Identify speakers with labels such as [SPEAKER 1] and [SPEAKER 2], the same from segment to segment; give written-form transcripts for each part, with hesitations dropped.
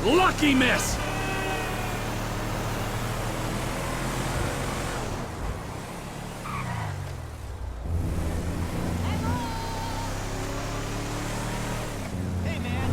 [SPEAKER 1] Lucky miss!
[SPEAKER 2] Hey, man.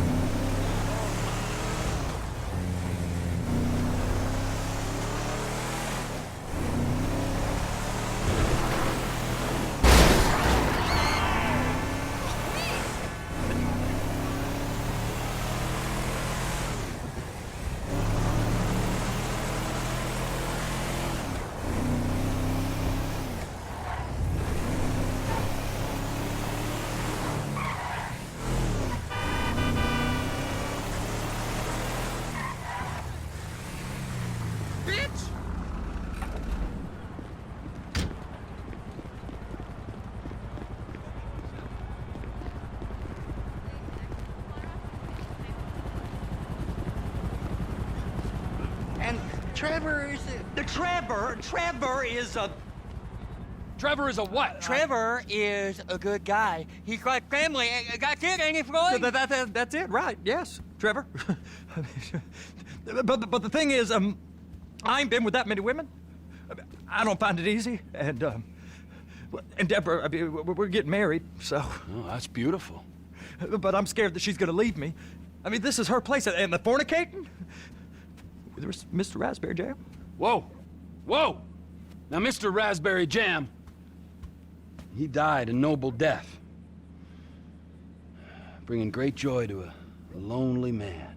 [SPEAKER 1] Bitch!
[SPEAKER 2] And Trevor is Trevor is a
[SPEAKER 1] Trevor is a what?
[SPEAKER 2] Trevor is a good guy. He's like family. That's it, ain't it, Floyd?
[SPEAKER 3] That's it, right? Yes, Trevor. but the thing is, I ain't been with that many women. I don't find it easy, and Deborah, I mean, we're getting married, so.
[SPEAKER 1] Oh, that's beautiful.
[SPEAKER 3] But I'm scared that she's gonna leave me. I mean, this is her place, and the fornicating with Mr. Raspberry Jam.
[SPEAKER 1] Whoa! Whoa! Now, Mr. Raspberry Jam, he died a noble death, bringing great joy to a lonely man.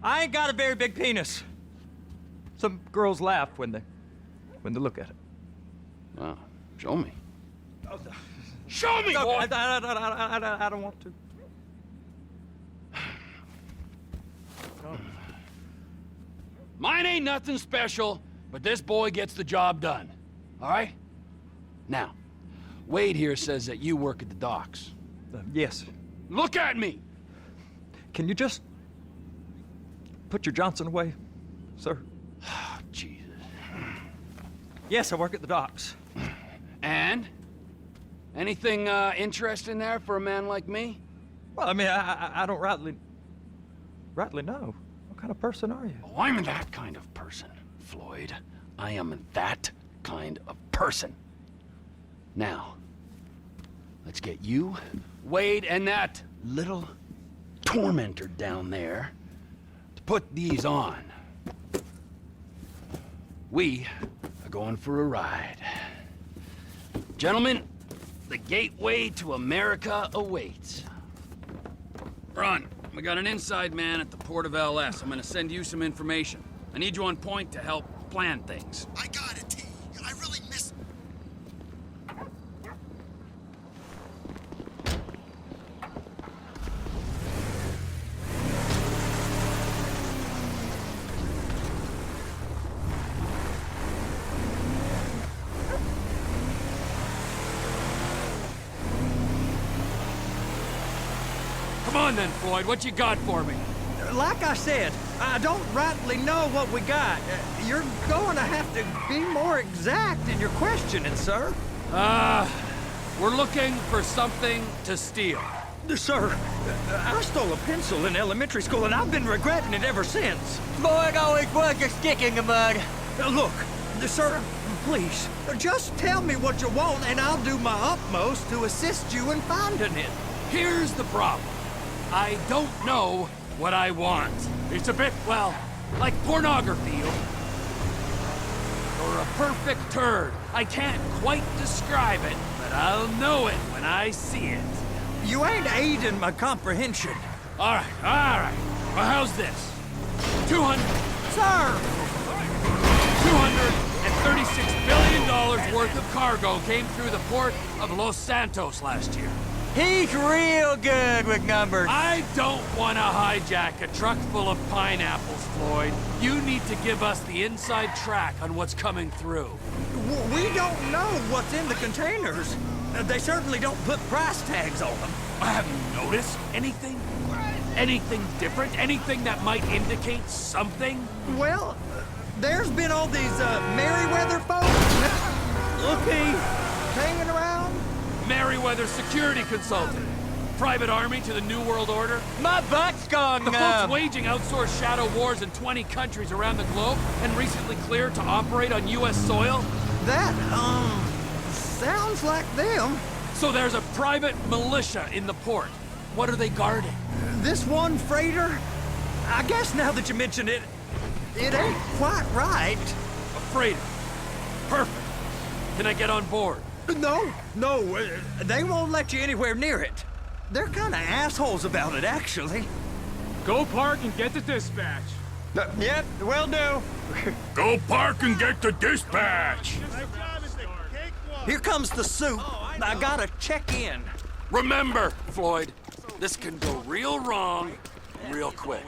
[SPEAKER 3] I ain't got a very big penis. Some girls laugh when they look at it.
[SPEAKER 1] Wow. Show me.
[SPEAKER 3] Oh,
[SPEAKER 1] Show me,
[SPEAKER 3] no,
[SPEAKER 1] boy!
[SPEAKER 3] I don't want to.
[SPEAKER 1] Mine ain't nothing special, but this boy gets the job done. All right? Now, Wade here says that you work at the docks.
[SPEAKER 3] Yes.
[SPEAKER 1] Look at me!
[SPEAKER 3] Can you just put your Johnson away, sir?
[SPEAKER 1] Oh, Jesus.
[SPEAKER 3] Yes, I work at the docks.
[SPEAKER 1] And? Anything interesting there for a man like me?
[SPEAKER 3] Well, I mean, I don't rightly know. What kind of person are you?
[SPEAKER 1] Oh, I'm that kind of person, Floyd. I am that kind of person. Now, let's get you, Wade, and that little tormentor down there to put these on. We are going for a ride. Gentlemen, the gateway to America awaits. Ron, we got an inside man at the port of LS. I'm gonna send you some information. I need you on point to help plan things.
[SPEAKER 4] I got it, T. I really miss...
[SPEAKER 1] Come on then, Floyd, what you got for me?
[SPEAKER 3] Like I said, I don't rightly know what we got. You're going to have to be more exact in your questioning, sir.
[SPEAKER 1] We're looking for something to steal.
[SPEAKER 3] Sir, I stole a pencil in elementary school, and I've been regretting it ever since.
[SPEAKER 2] Floyd always was a stick in the mud.
[SPEAKER 3] Look, sir, please, just tell me what you want, and I'll do my utmost to assist you in finding it.
[SPEAKER 1] Here's the problem. I don't know what I want. It's a bit, well, like pornography. Or a perfect turd. I can't quite describe it, but I'll know it when I see it.
[SPEAKER 3] You ain't aiding my comprehension.
[SPEAKER 1] All right. Well, how's this? 200...
[SPEAKER 3] Sir!
[SPEAKER 1] $236 billion worth of cargo came through the port of Los Santos last year.
[SPEAKER 2] He's real good with numbers.
[SPEAKER 1] I don't want to hijack a truck full of pineapples, Floyd. You need to give us the inside track on what's coming through.
[SPEAKER 3] We don't know what's in the containers. They certainly don't put price tags on them.
[SPEAKER 1] Have you noticed anything? Anything different? Anything that might indicate something?
[SPEAKER 3] Well, there's been all these Merryweather folks hanging around.
[SPEAKER 1] Merryweather Security Consulting.
[SPEAKER 5] private army to the New World Order?
[SPEAKER 2] My butt's gone
[SPEAKER 5] The folks
[SPEAKER 2] numb.
[SPEAKER 5] waging outsourced shadow wars in 20 countries around the globe and recently cleared to operate on U.S. soil?
[SPEAKER 3] That, sounds like them.
[SPEAKER 5] So there's a private militia in the port. What are they guarding?
[SPEAKER 3] This one freighter, I guess now that you mention it, it ain't quite right.
[SPEAKER 5] A freighter. Perfect. Can I get on board?
[SPEAKER 3] No, they won't let you anywhere near it. They're kind of assholes about it, actually.
[SPEAKER 6] Go park and get the dispatch.
[SPEAKER 2] Yep, will do.
[SPEAKER 5] Go park and get the dispatch!
[SPEAKER 3] Here comes the soup. I gotta check in.
[SPEAKER 5] Remember, Floyd, this can go real wrong real quick.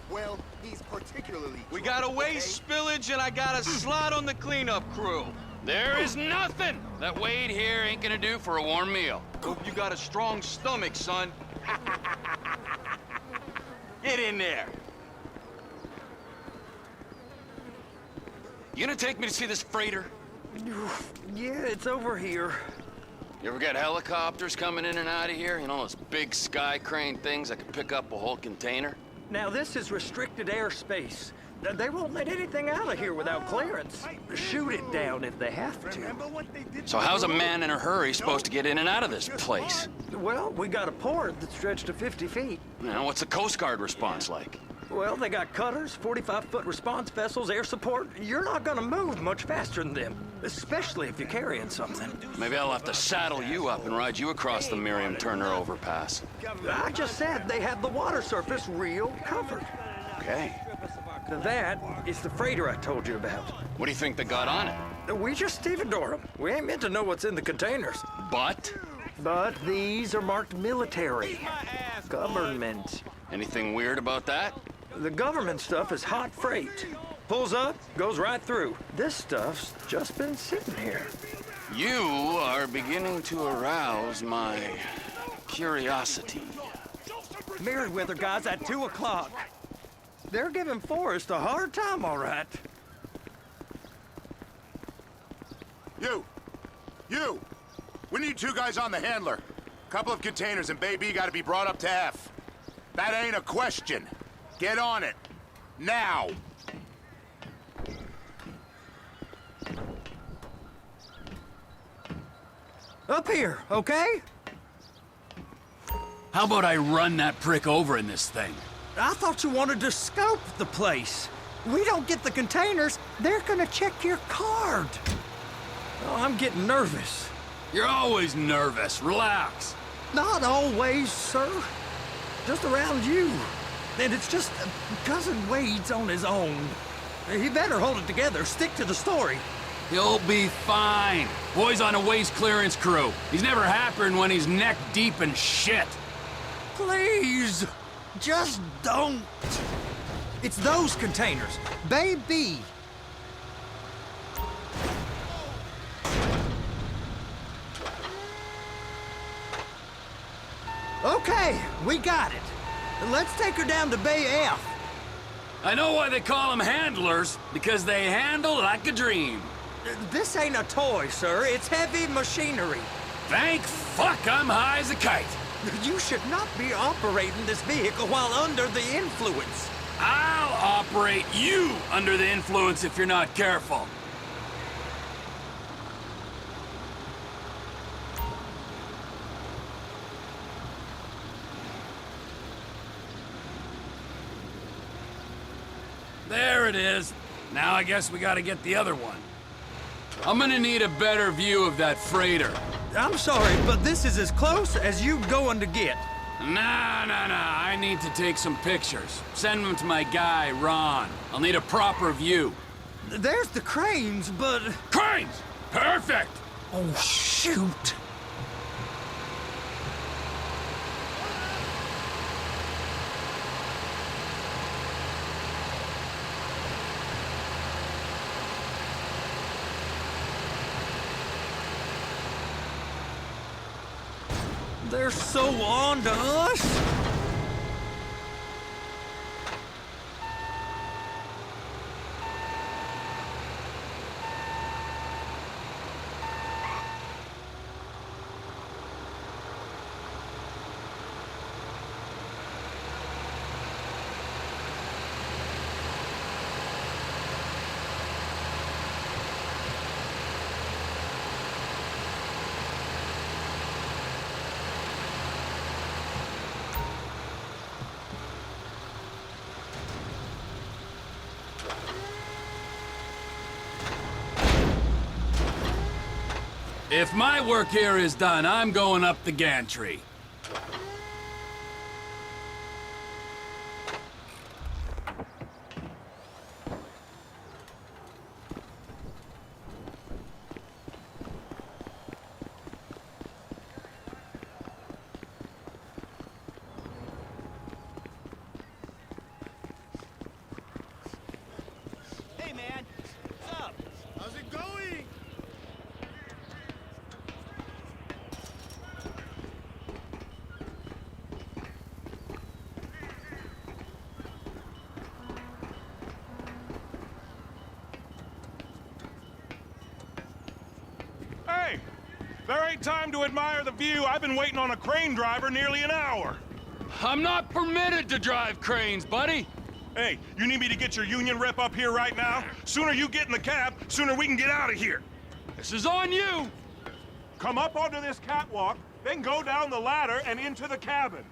[SPEAKER 4] Well, he's particularly
[SPEAKER 2] We got a waste spillage and I got a slot on the cleanup crew.
[SPEAKER 1] There is nothing that Wade here ain't gonna do for a warm meal.
[SPEAKER 2] Hope you got a strong stomach, son. Get in there.
[SPEAKER 1] You gonna take me to see this freighter?
[SPEAKER 3] Yeah, it's over here.
[SPEAKER 1] You ever got helicopters coming in and out of here? You know, those big sky crane things that could pick up a whole container?
[SPEAKER 3] Now, this is restricted airspace. They won't let anything out of here without clearance. Shoot it down if they have to.
[SPEAKER 1] So how's a man in a hurry supposed to get in and out of this place?
[SPEAKER 3] Well, we got a port that stretched to 50 feet.
[SPEAKER 1] Now, what's the Coast Guard response like?
[SPEAKER 3] Well, they got cutters, 45-foot response vessels, air support. You're not gonna move much faster than them, especially if you're carrying something.
[SPEAKER 1] Maybe I'll have to saddle you up and ride you across the Miriam Turner overpass.
[SPEAKER 3] I just said they had the water surface real covered.
[SPEAKER 1] Okay.
[SPEAKER 3] That is the freighter I told you about.
[SPEAKER 1] What do you think they got on it?
[SPEAKER 3] We just stevedore them. We ain't meant to know what's in the containers.
[SPEAKER 1] But?
[SPEAKER 3] But these are marked military. Government.
[SPEAKER 1] Anything weird about that?
[SPEAKER 3] The government stuff is hot freight. Pulls up, goes right through. This stuff's just been sitting here.
[SPEAKER 1] You are beginning to arouse my curiosity.
[SPEAKER 3] Merriweather guys at 2 o'clock. They're giving Forrest a hard time, all right.
[SPEAKER 4] You! We need 2 guys on the handler. Couple of containers and Baby gotta be brought up to F. That ain't a question. Get on it. Now!
[SPEAKER 3] Up here, okay?
[SPEAKER 5] How about I run that prick over in this thing?
[SPEAKER 3] I thought you wanted to scope the place. We don't get the containers, they're gonna check your card. Oh, I'm getting nervous.
[SPEAKER 5] You're always nervous. Relax.
[SPEAKER 3] Not always, sir. Just around you. And it's just Cousin Wade's on his own. He better hold it together, stick to the story.
[SPEAKER 5] He'll be fine. Boy's on a waste clearance crew. He's never happier when he's neck deep in shit.
[SPEAKER 3] Please, just don't. It's those containers. Baby. Okay, we got it. Let's take her down to Bay F.
[SPEAKER 5] I know why they call them handlers, because they handle like a dream.
[SPEAKER 3] This ain't a toy, sir. It's heavy machinery.
[SPEAKER 5] Thank fuck I'm high as a kite.
[SPEAKER 3] You should not be operating this vehicle while under the influence.
[SPEAKER 5] I'll operate you under the influence if you're not careful. There it is. Now I guess we gotta get the other one. I'm gonna need a better view of that freighter.
[SPEAKER 3] I'm sorry, but this is as close as you going to get.
[SPEAKER 5] Nah. I need to take some pictures. Send them to my guy, Ron. I'll need a proper view.
[SPEAKER 3] There's the cranes, but...
[SPEAKER 5] Cranes! Perfect!
[SPEAKER 3] Oh, shoot. They're so on to us.
[SPEAKER 5] If my work here is done, I'm going up the gantry.
[SPEAKER 2] Hey, man. What's up?
[SPEAKER 4] How's it going?
[SPEAKER 7] Hey, there ain't time to admire the view. I've been waiting on a crane driver nearly an hour.
[SPEAKER 5] I'm not permitted to drive cranes, buddy.
[SPEAKER 7] Hey, you need me to get your union rep up here right now? Sooner you get in the cab, sooner we can get out of here.
[SPEAKER 5] This is on you.
[SPEAKER 7] Come up onto this catwalk, then go down the ladder and into the cabin.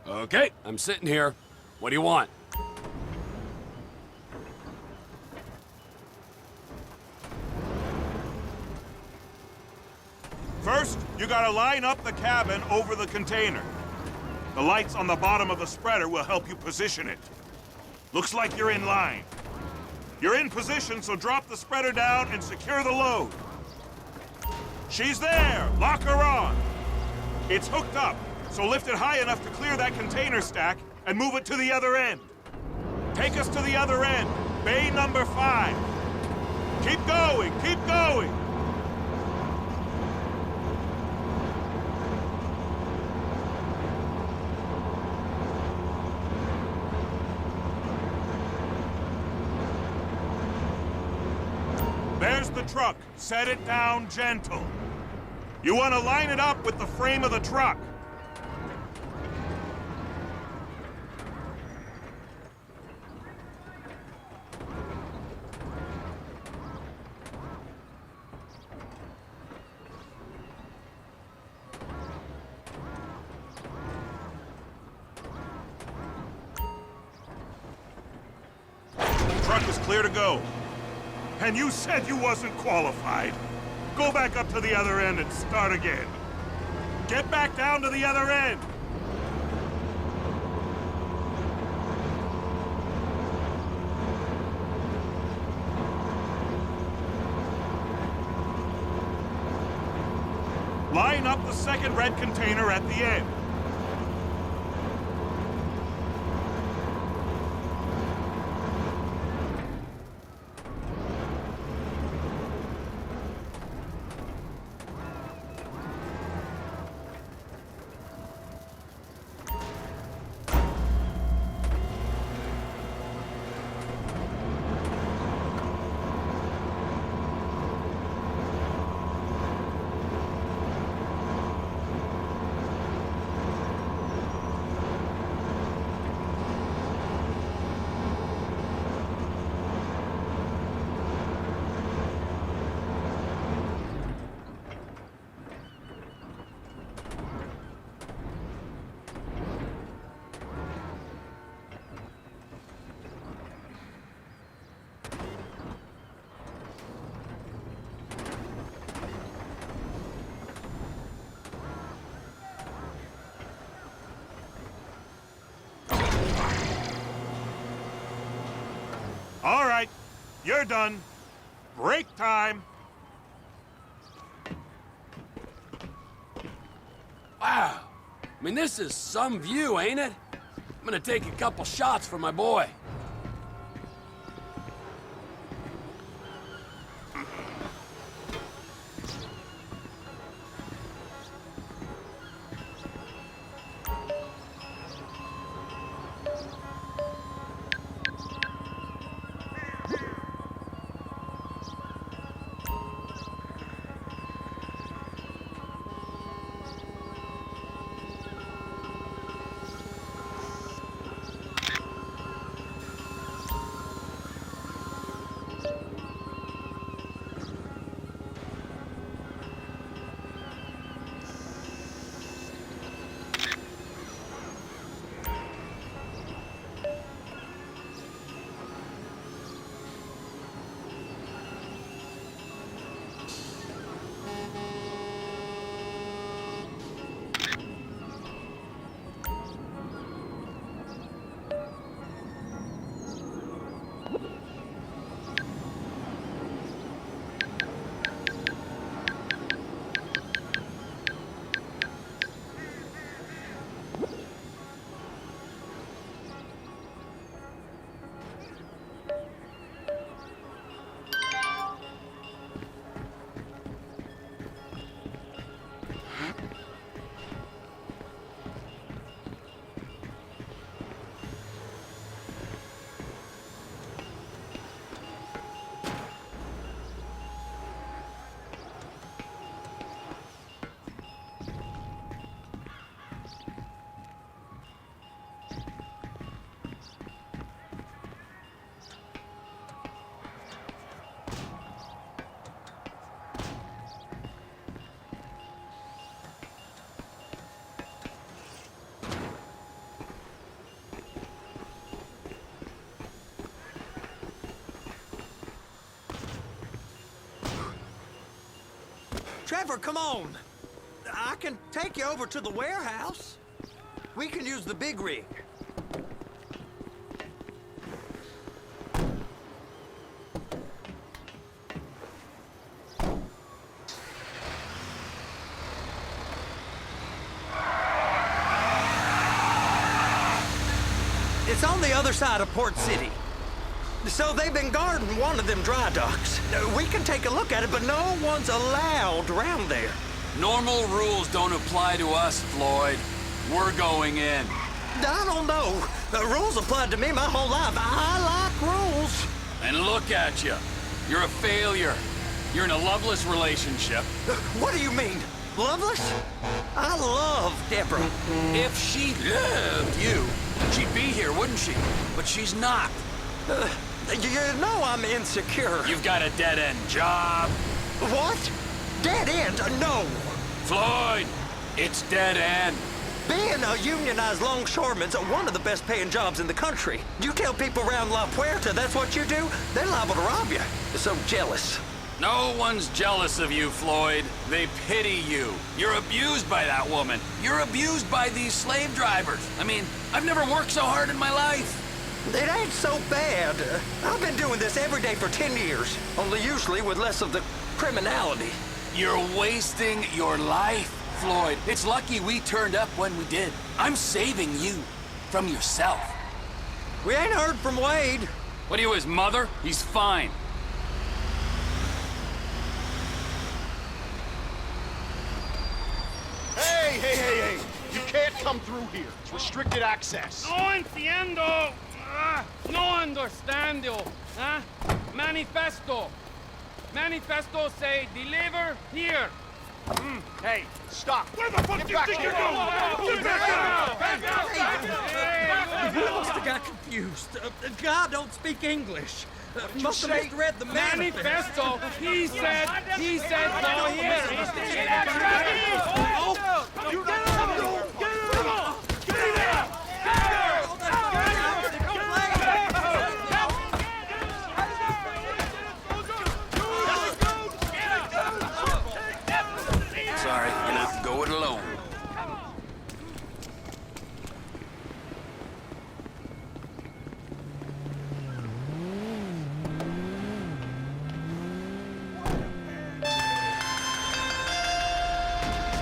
[SPEAKER 5] Okay, I'm sitting here. What do you want?
[SPEAKER 7] First, you gotta line up the cabin over the container. The lights on the bottom of the spreader will help you position it. Looks like you're in line. You're in position, so drop the spreader down and secure the load. She's there! Lock her on! It's hooked up, so lift it high enough to clear that container stack and move it to the other end. Take us to the other end, bay number 5. Keep going, keep going! There's the truck. Set it down gentle. You want to line it up with the frame of the truck. The truck is clear to go. And you said you wasn't qualified. Go back up to the other end and start again. Get back down to the other end. Line up the second red container at the end. All right, you're done. Break time.
[SPEAKER 5] Wow. I mean, this is some view, ain't it? I'm gonna take a couple shots for my boy.
[SPEAKER 3] Trevor, come on. I can take you over to the warehouse. We can use the big rig. It's on the other side of Port City. So they've been guarding one of them dry docks. We can take a look at it, but no one's allowed around there.
[SPEAKER 5] Normal rules don't apply to us, Floyd. We're going in.
[SPEAKER 3] I don't know. The rules applied to me my whole life. I like rules.
[SPEAKER 5] And look at you. You're a failure. You're in a loveless relationship.
[SPEAKER 3] What do you mean? Loveless? I love Deborah.
[SPEAKER 5] If she loved you, she'd be here, wouldn't she? But she's not.
[SPEAKER 3] You know I'm insecure.
[SPEAKER 5] You've got a dead-end job.
[SPEAKER 3] What? Dead end? No.
[SPEAKER 5] Floyd, it's dead end.
[SPEAKER 3] Being a unionized longshoreman's one of the best paying jobs in the country. You tell people around La Puerta that's what you do, they're liable to rob you. They're so jealous.
[SPEAKER 5] No one's jealous of you, Floyd. They pity you. You're abused by that woman. You're abused by these slave drivers. I mean, I've never worked so hard in my life.
[SPEAKER 3] It ain't so bad. I've been doing this every day for 10 years, only usually with less of the criminality.
[SPEAKER 5] You're wasting your life, Floyd. It's lucky we turned up when we did. I'm saving you from yourself.
[SPEAKER 3] We ain't heard from Wade.
[SPEAKER 5] What are you, his mother? He's fine.
[SPEAKER 8] Hey! You can't come through here. It's restricted access.
[SPEAKER 6] No entiendo. No understando. Manifesto. Manifesto say deliver here.
[SPEAKER 8] Hey, stop.
[SPEAKER 6] Where the fuck do you think you're going?
[SPEAKER 3] You must have got confused. The guy don't speak English. Must have misread the
[SPEAKER 6] Manifesto. He said go here.
[SPEAKER 5] Sorry, you're gonna have to go it alone.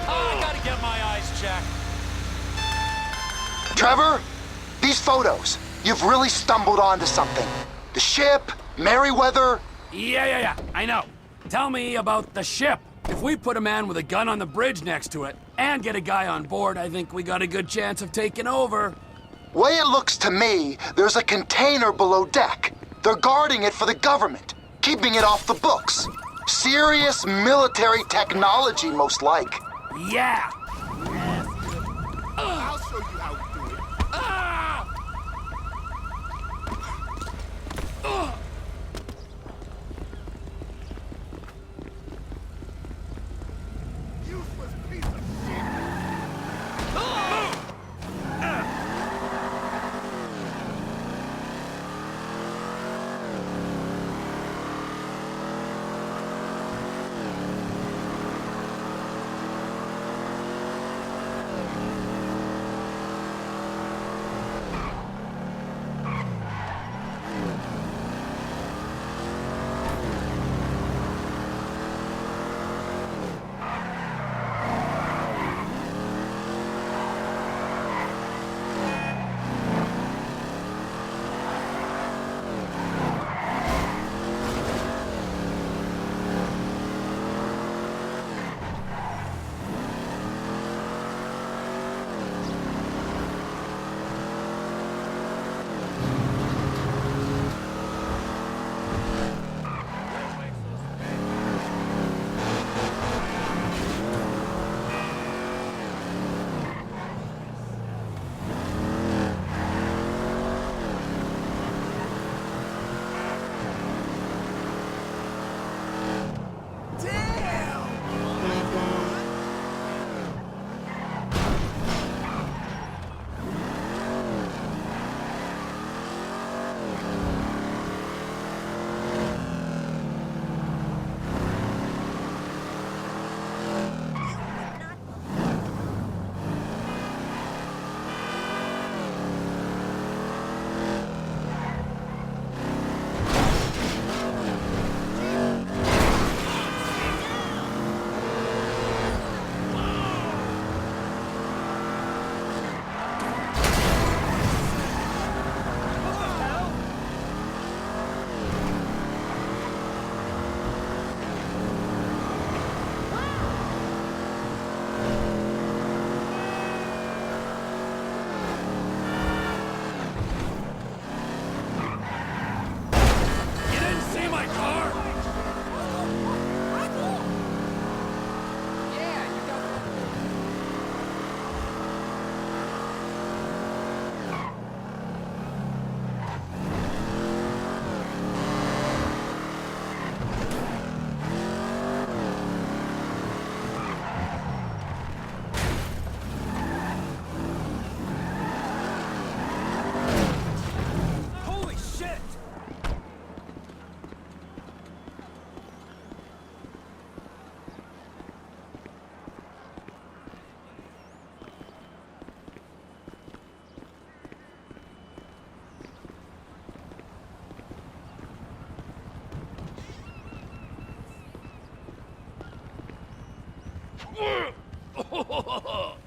[SPEAKER 2] I gotta get my eyes checked.
[SPEAKER 9] Trevor, these photos, you've really stumbled onto something. The ship, Merryweather.
[SPEAKER 5] Yeah, I know. Tell me about the ship. If we put a man with a gun on the bridge next to it and get a guy on board, I think we got a good chance of taking over.
[SPEAKER 9] Way it looks to me, there's a container below deck. They're guarding it for the government, keeping it off the books. Serious military technology, most like.
[SPEAKER 5] Yeah.
[SPEAKER 8] I'll show you how we do it. Useless piece of shit.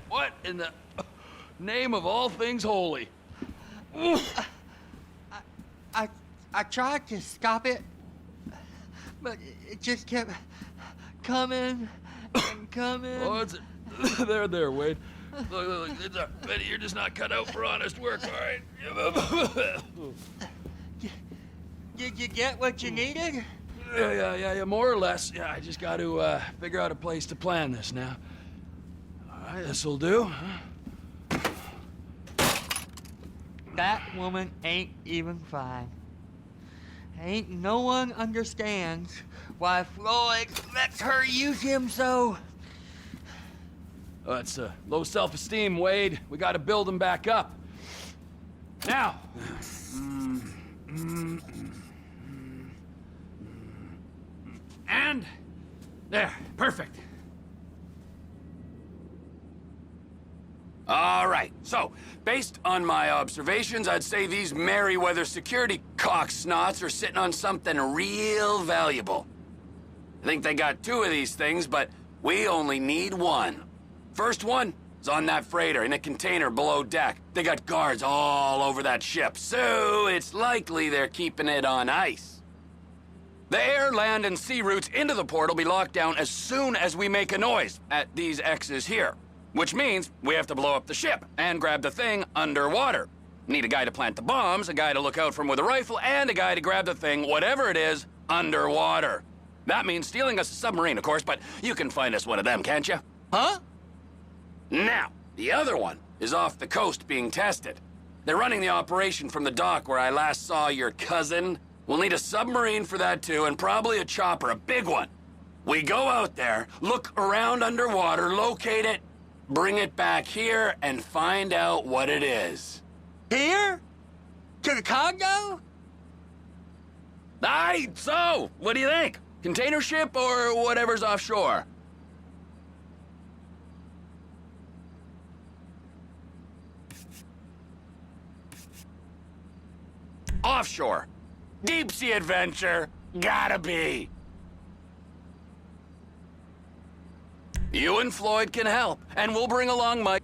[SPEAKER 1] What in the name of all things holy?
[SPEAKER 2] I tried to stop it, but it just kept coming and coming.
[SPEAKER 1] Oh, it's there, Wade. Look, it's Betty, you're just not cut out for honest work, all right?
[SPEAKER 2] Did you get what you needed?
[SPEAKER 1] Yeah, more or less. Yeah, I just got to figure out a place to plan this now. All right, this'll do. Huh?
[SPEAKER 2] That woman ain't even fine. Ain't no one understands why Floyd lets her use him so.
[SPEAKER 1] Oh, it's low self-esteem, Wade. We got to build him back up. Now. And there, perfect.
[SPEAKER 5] All right, so, based on my observations, I'd say these Merryweather security cocksnots are sitting on something real valuable. I think they got 2 of these things, but we only need 1. First one is on that freighter in a container below deck. They got guards all over that ship, so it's likely they're keeping it on ice. The air, land, and sea routes into the port will be locked down as soon as we make a noise at these X's here. Which means we have to blow up the ship and grab the thing underwater. Need a guy to plant the bombs, a guy to look out for him with a rifle, and a guy to grab the thing, whatever it is, underwater. That means stealing us a submarine, of course, but you can find us one of them, can't you?
[SPEAKER 2] Huh?
[SPEAKER 5] Now, the other one is off the coast being tested. They're running the operation from the dock where I last saw your cousin. We'll need a submarine for that too, and probably a chopper, a big one. We go out there, look around underwater, locate it, bring it back here, and find out what it is.
[SPEAKER 2] Here? To the condo?
[SPEAKER 5] Aye, so, what do you think? Container ship or whatever's offshore? Offshore. Deep sea adventure. Gotta be. You and Floyd can help, and we'll bring along Mike.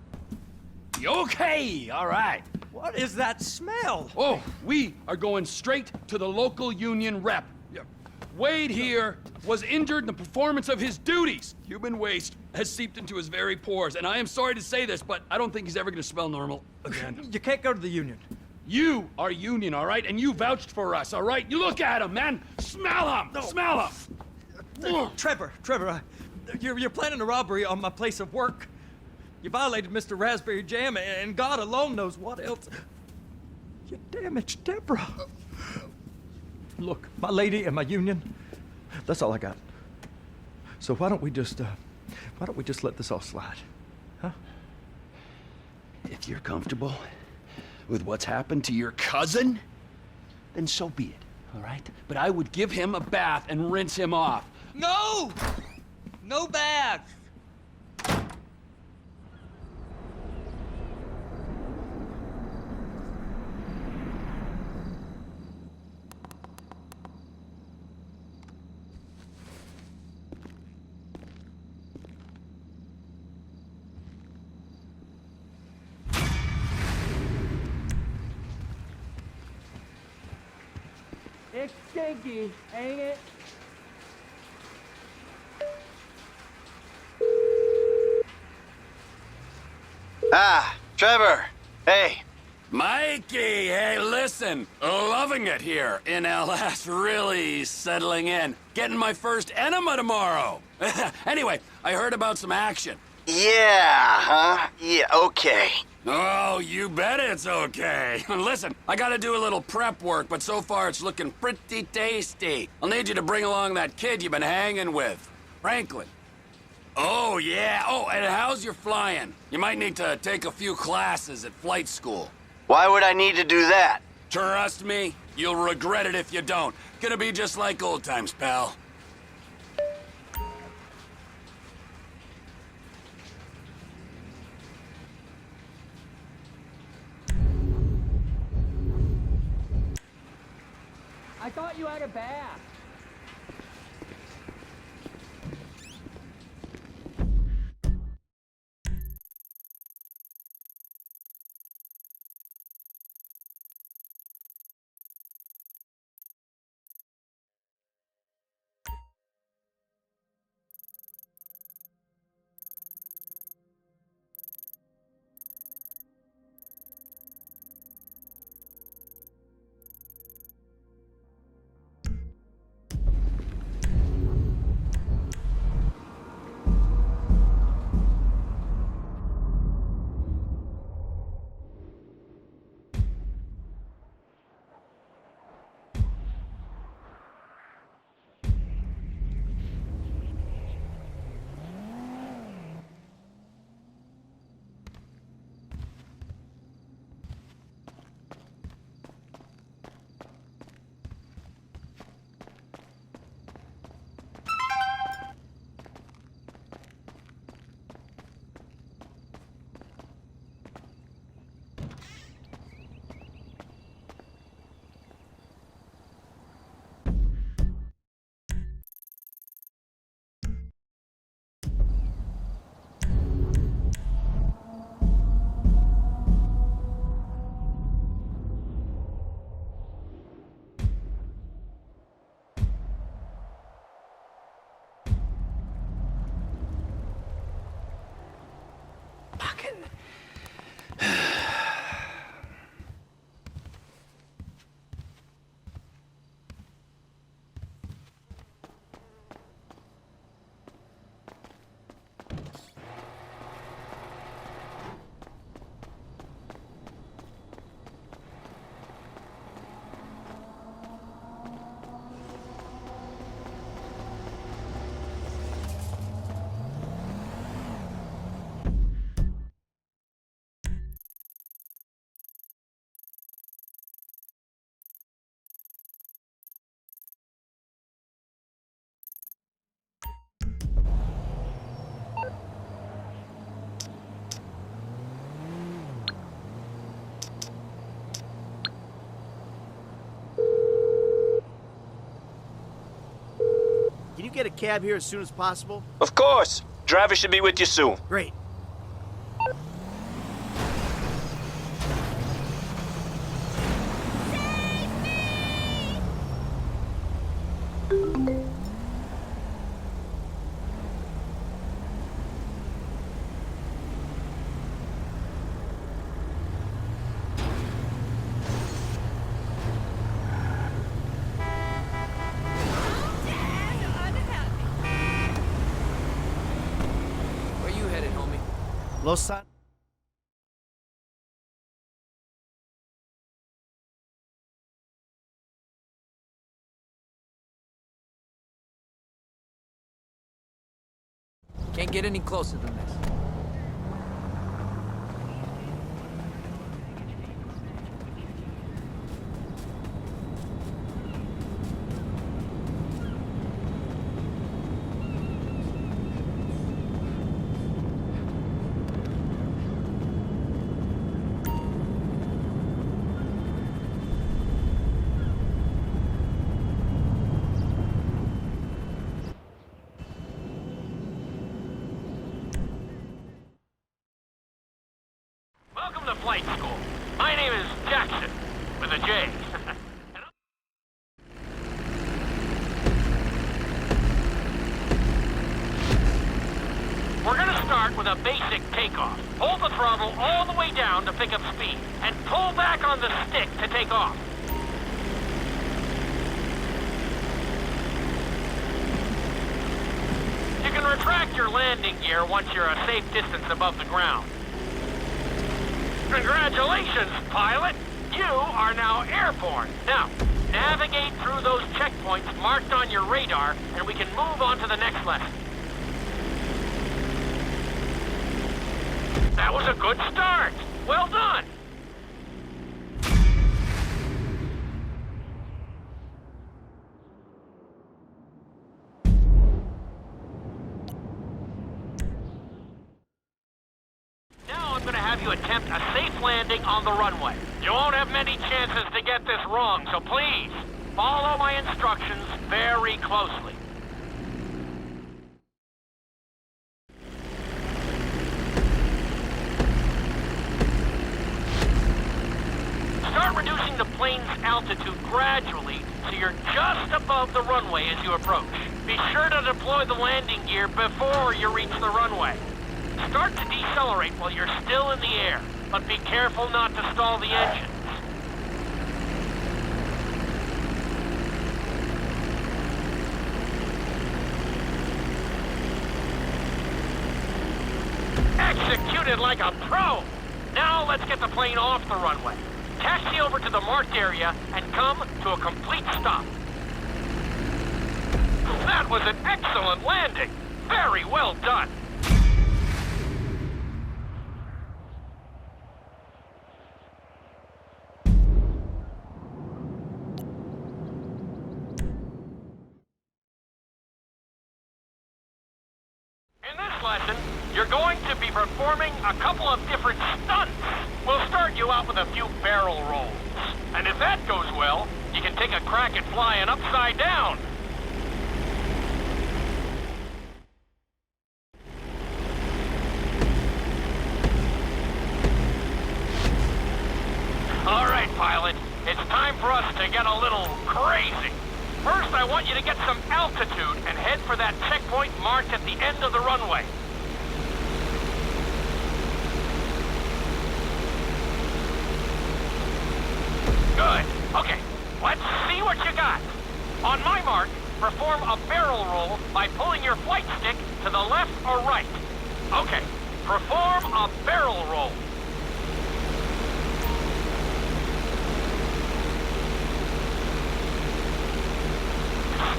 [SPEAKER 1] Okay, all right.
[SPEAKER 3] What is that smell?
[SPEAKER 1] Oh, we are going straight to the local union rep. Wade here was injured in the performance of his duties. Human waste has seeped into his very pores, and I am sorry to say this, but I don't think he's ever going to smell normal again.
[SPEAKER 3] You can't go to the union.
[SPEAKER 1] You are union, all right? And you vouched for us, all right? You look at him, man. Smell him.
[SPEAKER 3] No.
[SPEAKER 1] Smell him.
[SPEAKER 3] Trevor, you're planning a robbery on my place of work. You violated Mr. Raspberry Jam, and God alone knows what else. You damaged Deborah. Look, my lady and my union, that's all I got. So why don't we just let this all slide, huh?
[SPEAKER 1] If you're comfortable with what's happened to your cousin, then so be it, all right? But I would give him a bath and rinse him off.
[SPEAKER 2] No! No baths! It's stinky, ain't it?
[SPEAKER 10] Ah, Trevor. Hey.
[SPEAKER 5] Mikey, hey, listen. Loving it here in LS. Really settling in. Getting my first enema tomorrow. Anyway, I heard about some action.
[SPEAKER 10] Yeah, huh? Yeah, okay.
[SPEAKER 5] Oh, you bet it's okay. Listen, I gotta do a little prep work, but so far it's looking pretty tasty. I'll need you to bring along that kid you've been hanging with, Franklin. Oh, yeah. Oh, and how's your flying? You might need to take a few classes at flight school.
[SPEAKER 10] Why would I need to do that?
[SPEAKER 5] Trust me, you'll regret it if you don't. Gonna be just like old times, pal.
[SPEAKER 2] I thought you had a bath.
[SPEAKER 11] you get a cab here as soon as possible?
[SPEAKER 10] Of course. Driver should be with you soon.
[SPEAKER 11] Great.
[SPEAKER 6] Where you headed, homie?
[SPEAKER 11] Los San...
[SPEAKER 6] Can't get any closer than this.
[SPEAKER 12] Welcome to flight school. My name is Jackson, with a J. We're gonna start with a basic takeoff. Hold the throttle all the way down to pick up speed, and pull back on the stick to take off. You can retract your landing gear once you're a safe distance above the ground. Congratulations, pilot! You are now airborne. Now, navigate through those checkpoints marked on your radar, and we can move on to the next lesson. That was a good start. Well done. Now I'm going to have you attempt a safe landing on the runway. You won't have many chances to get this wrong, so please, follow my instructions very closely. Start reducing the plane's altitude gradually so you're just above the runway as you approach. Be sure to deploy the landing gear before you reach the runway. Start to decelerate while you're still in the air, but be careful not to stall the engines. Executed like a pro! Now let's get the plane off the runway. Taxi over to the marked area and come to a complete stop. That was an excellent landing. Very well done. In this lesson, you're going to be performing a couple of different stunts. We'll start you out with a few barrel rolls. And if that goes well, you can take a crack at flying upside down. All right, pilot. It's time for us to get a little crazy. First, I want you to get some altitude and head for that checkpoint marked at the end of the runway. Good. Okay, let's see what you got. On my mark, perform a barrel roll by pulling your flight stick to the left or right. Okay, perform a barrel roll.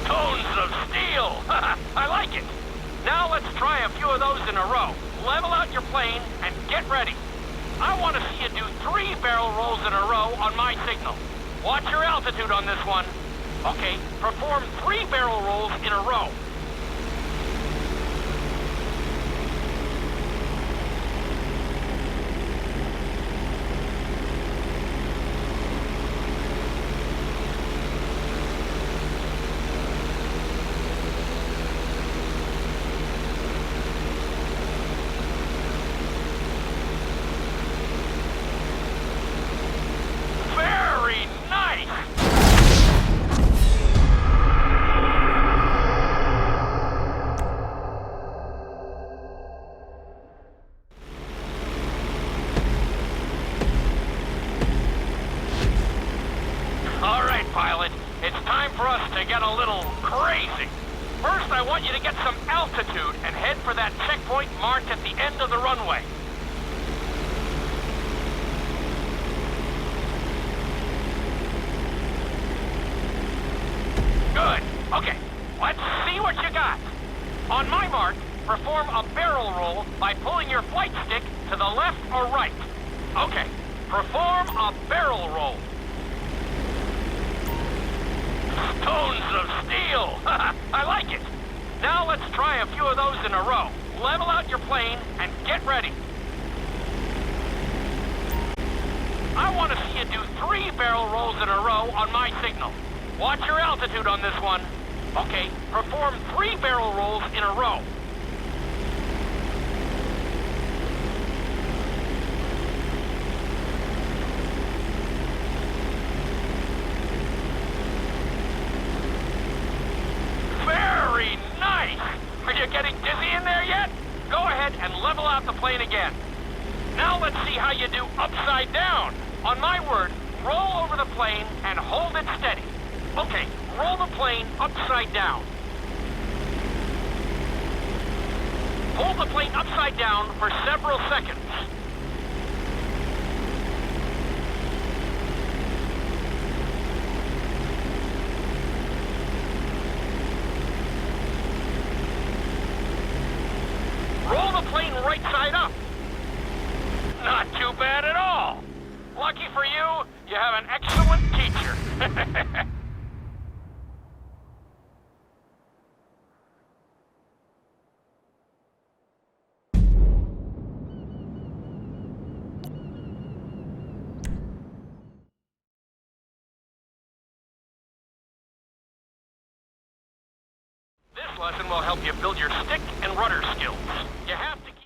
[SPEAKER 12] Stones of steel! I like it. Now let's try a few of those in a row. Level out your plane and get ready. I want to see you do 3 barrel rolls in a row on my signal. Watch your altitude on this one. Okay, perform 3 barrel rolls in a row. to get some altitude and head for that checkpoint marked at the end of the runway. Good. Okay, let's see what you got. On my mark, perform a barrel roll by pulling your flight stick to the left or right. Okay, perform a barrel roll. Stones of steel! I like it. Now let's try a few of those in a row. Level out your plane and get ready. I want to see you do 3 barrel rolls in a row on my signal. Watch your altitude on this one. Okay, perform 3 barrel rolls in a row. Very nice! Are you getting dizzy in there yet? Go ahead and level out the plane again. Now let's see how you do upside down. On my word, roll over the plane and hold it steady. Okay, roll the plane upside down. Hold the plane upside down for several seconds. Roll the plane right side up. Not too bad at all. Lucky for you, you have an excellent teacher. This lesson will help you build your stick and rudder skills. You have to keep...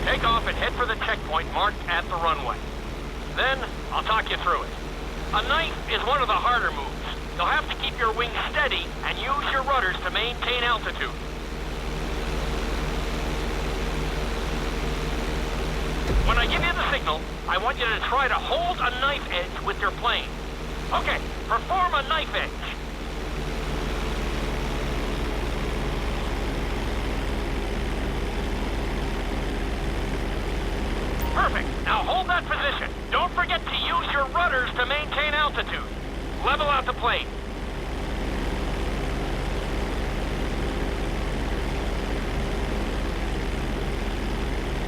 [SPEAKER 12] Take off and head for the checkpoint marked at the runway. Then, I'll talk you through it. A knife is one of the harder moves. You'll have to keep your wings steady and use your rudders to maintain altitude. When I give you the signal, I want you to try to hold a knife edge with your plane. Okay, perform a knife edge. Perfect. Now hold that position. Don't forget to use your rudders to maintain altitude. Level out the plane.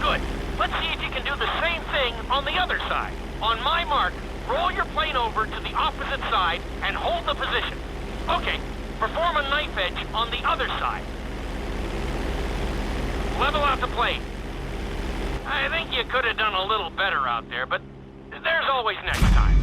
[SPEAKER 12] Good. Let's see if you can do the same thing on the other side. On my mark, roll your plane over to the opposite side and hold the position. Okay, perform a knife edge on the other side. Level out the plane. I think you could have done a little better out there, but there's always next time.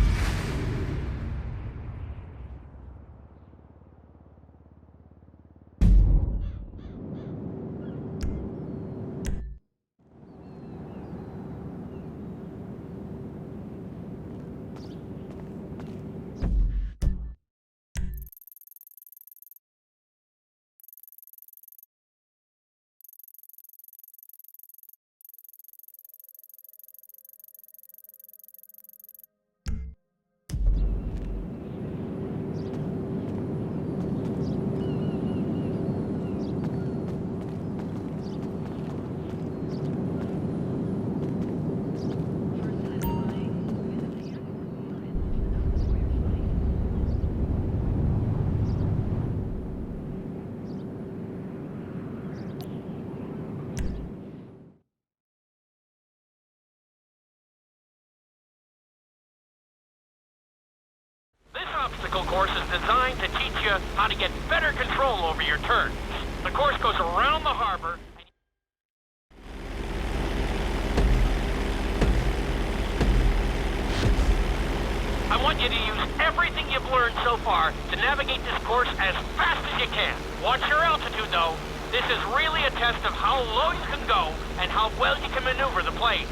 [SPEAKER 12] This obstacle course is designed to teach you how to get better control over your turns. The course goes around the harbor. I want you to use everything you've learned so far to navigate this course as fast as you can. Watch your altitude, though. This is really a test of how low you can go and how well you can maneuver the plane.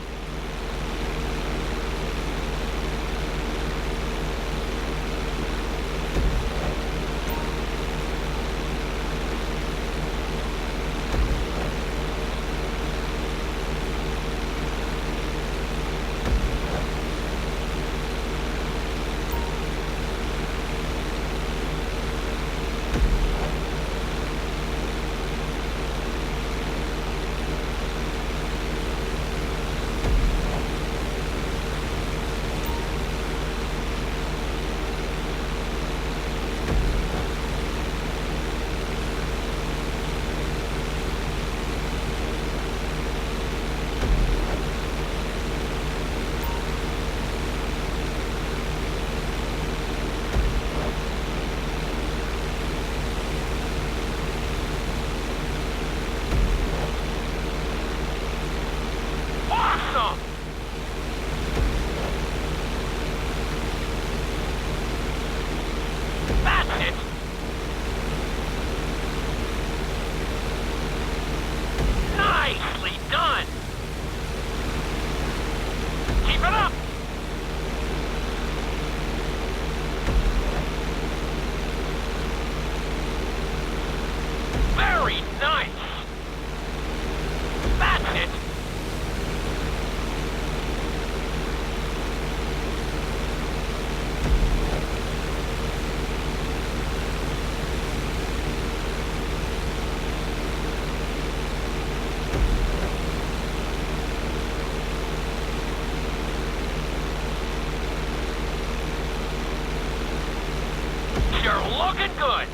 [SPEAKER 12] Looking good.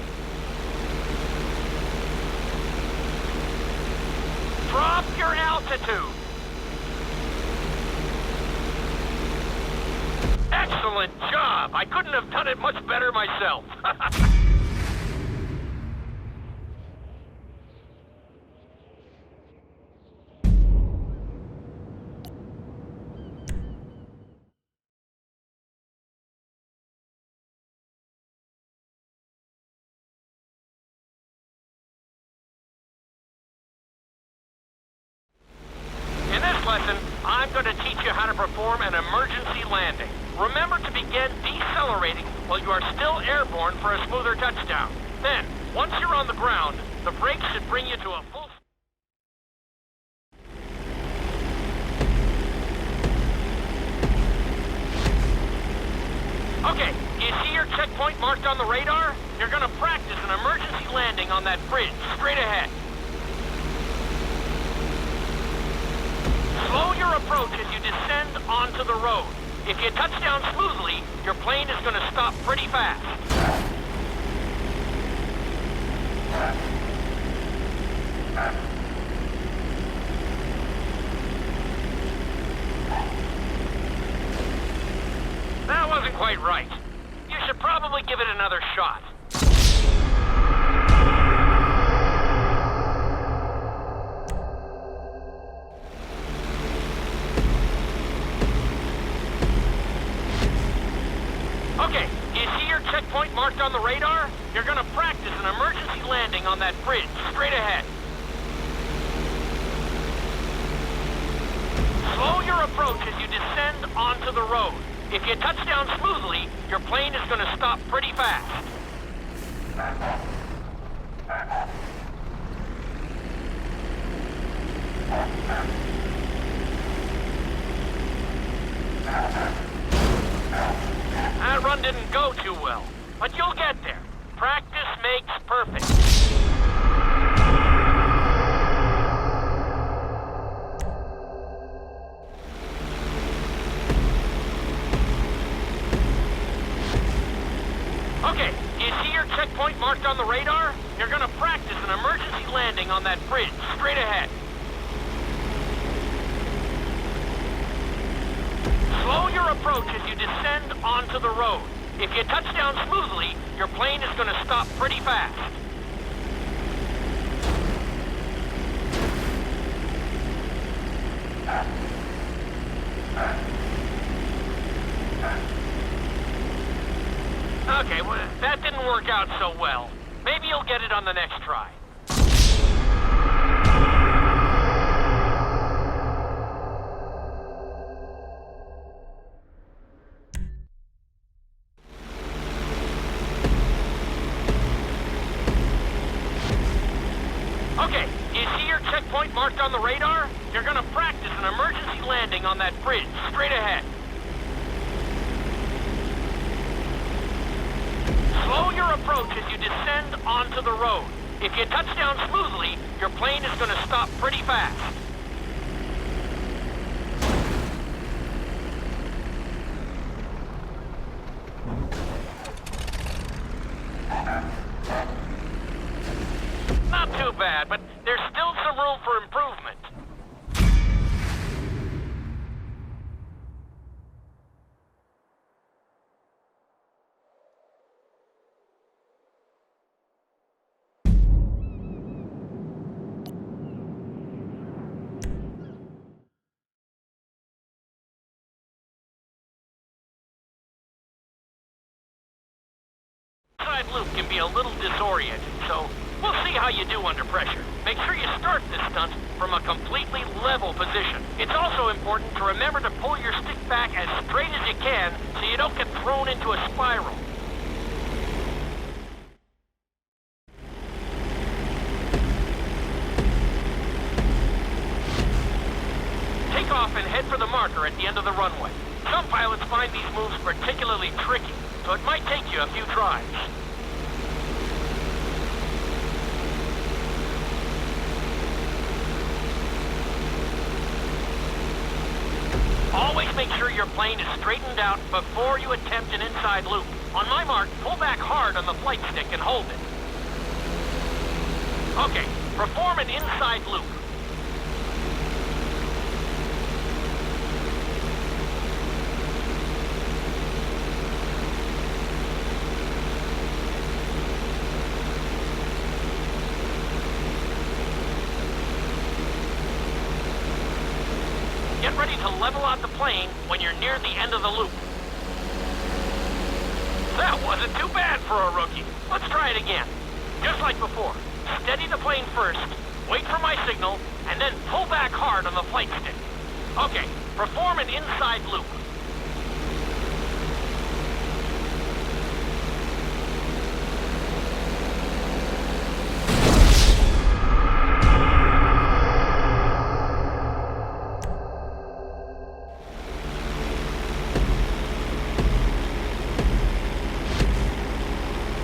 [SPEAKER 12] Drop your altitude. Excellent job. I couldn't have done it much better myself. In this lesson, I'm going to teach you how to perform an emergency landing. Remember to begin decelerating while you are still airborne for a smoother touchdown. Then, once you're on the ground, the brakes should bring you to a full... Okay, you see your checkpoint marked on the radar? You're going to practice an emergency landing on that bridge, straight ahead. Slow your approach as you descend onto the road. If you touch down smoothly, your plane is going to stop pretty fast. That wasn't quite right. You should probably give it another shot. Okay, you see your checkpoint marked on the radar? You're gonna practice an emergency landing on that bridge, straight ahead. Slow your approach as you descend onto the road. If you touch down smoothly, your plane is gonna stop pretty fast. That run didn't go too well, but you'll get there. Practice makes perfect. Okay, you see your checkpoint marked on the radar? You're gonna practice an emergency landing on that bridge, straight ahead. Slow your approach as you descend onto the road. If you touch down smoothly, your plane is going to stop pretty fast. Okay, well, that didn't work out so well. Maybe you'll get it on the next try. Okay, you see your checkpoint marked on the radar? You're gonna practice an emergency landing on that bridge, straight ahead. Slow your approach as you descend onto the road. If you touch down smoothly, your plane is gonna stop pretty fast. Not too bad, but there's still some room for improvement. Inside loop can be a little disoriented, so we'll see how you do under pressure. Make sure you start this stunt from a completely level position. It's also important to remember to pull your stick back as straight as you can so you don't get thrown into a spiral. Take off and head for the marker at the end of the runway. Some pilots find these moves particularly tricky, so it might take you a few tries. Always make sure your plane is straightened out before you attempt an inside loop. On my mark, pull back hard on the flight stick and hold it. Okay, perform an inside loop. Get ready to level out the plane when you're near the end of the loop. That wasn't too bad for a rookie. Let's try it again. Just like before. Steady the plane first, wait for my signal, and then pull back hard on the flight stick. Okay, perform an inside loop.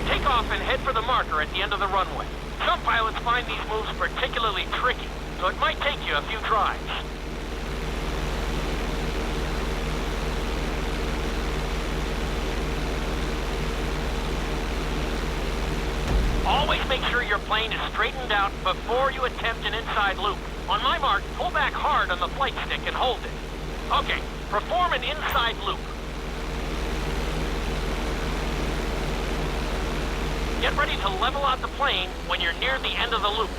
[SPEAKER 12] Take off and head for the marker at the end of the runway. Some pilots find these moves particularly tricky, so it might take you a few tries. Always make sure your plane is straightened out before you attempt an inside loop. On my mark, pull back hard on the flight stick and hold it. Okay, perform an inside loop. Get ready to level out the plane when you're near the end of the loop.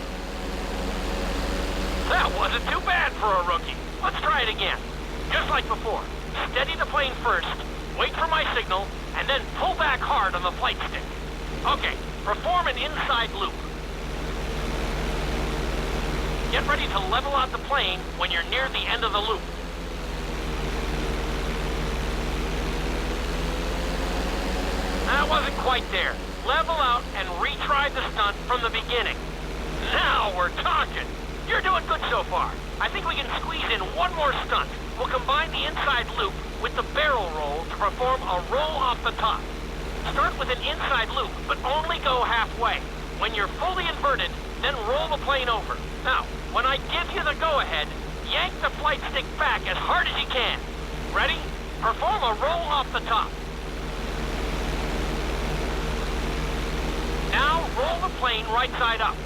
[SPEAKER 12] That wasn't too bad for a rookie. Let's try it again. Just like before. Steady the plane first, wait for my signal, and then pull back hard on the flight stick. Okay, perform an inside loop. Get ready to level out the plane when you're near the end of the loop. That wasn't quite there. Level out and retry the stunt from the beginning. Now we're talking. You're doing good so far. I think we can squeeze in one more stunt. We'll combine the inside loop with the barrel roll to perform a roll off the top. Start with an inside loop, but only go halfway. When you're fully inverted, then roll the plane over. Now, when I give you the go-ahead, yank the flight stick back as hard as you can. Ready? Perform a roll off the top. Now roll the plane right side up.